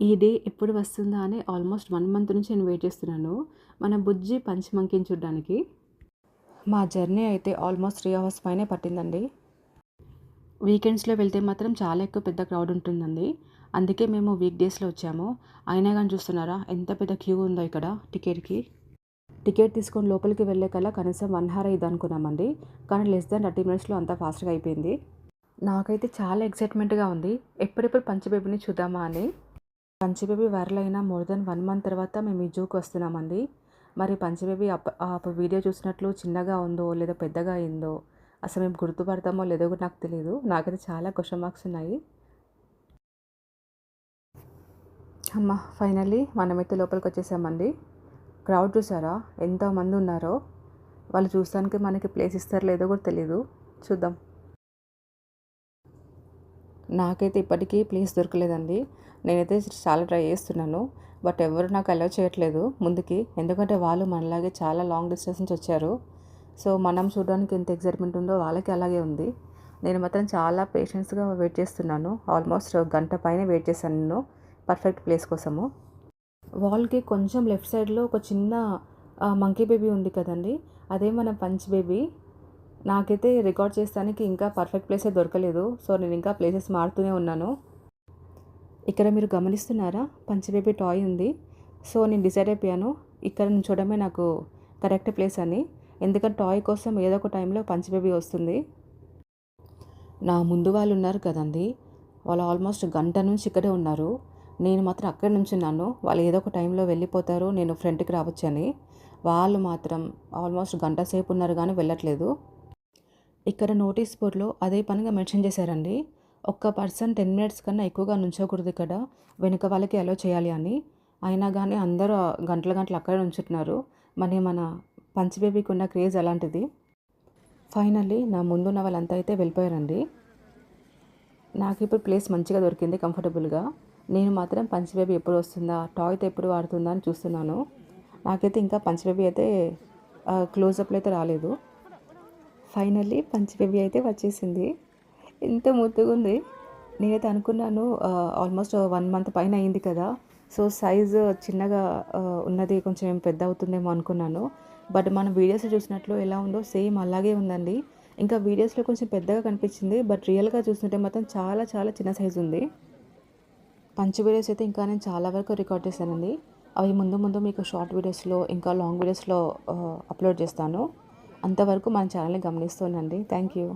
ఈ డే ఎప్పుడు వస్తుందా అని ఆల్మోస్ట్ 1 మంత్ నుంచి నేను వెయిట్ చేస్తున్నాను. మన బుజ్జి పంచ్ మంకీని చూడ్డానికి. మా జర్నీ అయితే ఆల్మోస్ట్ 3 అవర్స్ పైనే పట్టిందండి. వీకెండ్స్‌లో వెళ్తే మాత్రం చాలా ఎక్కువ పెద్ద క్రౌడ్ ఉంటుందండి. అందుకే మేము వీక్ డేస్‌లో వచ్చాము. అయినా గాని చూస్తున్నారా ఎంత పెద్ద క్యూ ఉందో ఇక్కడ టికెట్‌కి. టికెట్ తీసుకొని లోపలికి వెళ్ళే కల్లా కనీసం 1 హార్ అయిద్దనుకున్నామండి. కానీ లెస్ దాన్ 30 మినిట్స్‌లో అంతా ఫాస్ట్‌గా అయిపోయింది. నాకైతే చాలా ఎక్సైట్‌మెంట్‌గా ఉంది. ఎప్పుడెప్పుడు పంచ్ బేబీని చూద్దామా అని. పంచ్ బేబీ వైరల్ అయిన మోర్ దెన్ 1 మంత్ తర్వాత మేము ఈ జూకి వస్తున్నామండి. మరి పంచ్ బేబీ అప్పుడు వీడియో చూసినట్లు చిన్నగా ఉందో, లేదా పెద్దగా అయిందో, అసలు మేము గుర్తుపడతామో లేదో కూడా నాకు తెలీదు. నాకైతే చాలా క్వెషన్ మార్క్స్ ఉన్నాయి. అమ్మ ఫైనల్లీ మనమైతే లోపలికొచ్చేసామండి. క్రౌడ్ చూసారా ఎంతమంది ఉన్నారో. వాళ్ళు చూస్తానికి మనకి ప్లేస్ ఇస్తారో లేదో కూడా తెలీదు. చూద్దాం. నాకైతే ఇప్పటికీ ప్లేస్ దొరకలేదండి. నేనైతే చాలా ట్రై చేస్తున్నాను. బట్ ఎవరు నాకు అలౌ చేయట్లేదు ముందుకి. ఎందుకంటే వాళ్ళు మనలాగే చాలా లాంగ్ డిస్టెన్స్ నుంచి వచ్చారు. సో మనం చూడడానికి ఎంత ఎక్సైట్మెంట్ ఉందో వాళ్ళకి అలాగే ఉంది. నేను మాత్రం చాలా పేషెన్స్‌గా వెయిట్ చేస్తున్నాను. ఆల్మోస్ట్ గంట పైనే వెయిట్ చేశాను నేను పర్ఫెక్ట్ ప్లేస్ కోసము. వాల్‌కి కొంచెం లెఫ్ట్ సైడ్‌లో ఒక చిన్న మంకీ బేబీ ఉంది కదండీ! అదే మన పంచ్ బేబీ. నాకైతే రికార్డ్ చేస్తానికి ఇంకా పర్ఫెక్ట్ ప్లేసే దొరకలేదు. సో నేను ఇంకా ప్లేసెస్ మారుతూనే ఉన్నాను. ఇక్కడ మీరు గమనిస్తున్నారా పంచ్ బేబీ టాయ్ ఉంది. సో నేను డిసైడ్ అయిపోయాను ఇక్కడ నుంచోవడమే నాకు కరెక్ట్ ప్లేస్ అని. ఎందుకంటే టాయ్ కోసం ఏదో ఒక టైంలో పంచ్ బేబీ వస్తుంది. నా ముందు వాళ్ళు ఉన్నారు కదండీ! వాళ్ళు ఆల్మోస్ట్ గంట నుంచి ఇక్కడే ఉన్నారు. నేను మాత్రం అక్కడే నుంచున్నాను. వాళ్ళు ఏదో ఒక టైంలో వెళ్ళిపోతారు. నేను ఫ్రంట్‌కి రావచ్చని. వాళ్ళు మాత్రం ఆల్మోస్ట్ గంట సేపు ఉన్నారు గానీ వెళ్ళట్లేదు. ఇక్కడ నోటీస్ బోర్డ్‌లో అదే పనిగా మెన్షన్ చేశారండి. ఒక్క పర్సన్ 10 మినిట్స్ కన్నా ఎక్కువగా నుంచోకూడదు ఇక్కడ. వెనక వాళ్ళకి అలో చేయాలి అని. అయినా గానీ అందరూ గంటలు గంటలు అక్కడే నుంచుంటున్నారు. మరి మన పంచ్ బేబీకి ఉన్న క్రేజ్ అలాంటిది. ఫైనల్లీ నా ముందున్న వాళ్ళంతా అయితే వెళ్ళిపోయారండి. నాకిప్పుడు ప్లేస్ మంచిగా దొరికింది కంఫర్టబుల్‌గా. నేను మాత్రం పంచ్ బేబీ ఎప్పుడు వస్తుందా? టాయ్‌తో ఎప్పుడు ఆడుతుందా అని చూస్తున్నాను. నాకైతే ఇంకా పంచ్ బేబీ అయితే క్లోజప్‌లో అయితే రాలేదు. ఫైనల్లీ పంచ్ బేబీ అయితే వచ్చేసింది. ఎంత ముద్దుగుంది. నేనైతే అనుకున్నాను ఆల్మోస్ట్ 1 మంత్ పైన అయింది కదా! సో సైజు చిన్నగా ఉన్నది కొంచెం పెద్ద అవుతుందేమో అనుకున్నాను. బట్ మనం వీడియోస్‌లో చూసినట్లు ఎలా ఉందో సేమ్ అలాగే ఉందండి. ఇంకా వీడియోస్‌లో కొంచెం పెద్దగా కనిపించింది. బట్ రియల్‌గా చూస్తుంటే మాత్రం చాలా చాలా చిన్న సైజు ఉంది. పంచ్ వీడియోస్ అయితే ఇంకా నేను చాలా వరకు రికార్డ్ చేశానండి. అవి ముందు ముందు మీకు షార్ట్ వీడియోస్‌లో ఇంకా లాంగ్ వీడియోస్‌లో అప్లోడ్ చేస్తాను. అంతవరకు మన ఛానల్‌ని గమనిస్తూ ఉండండి. Thank you.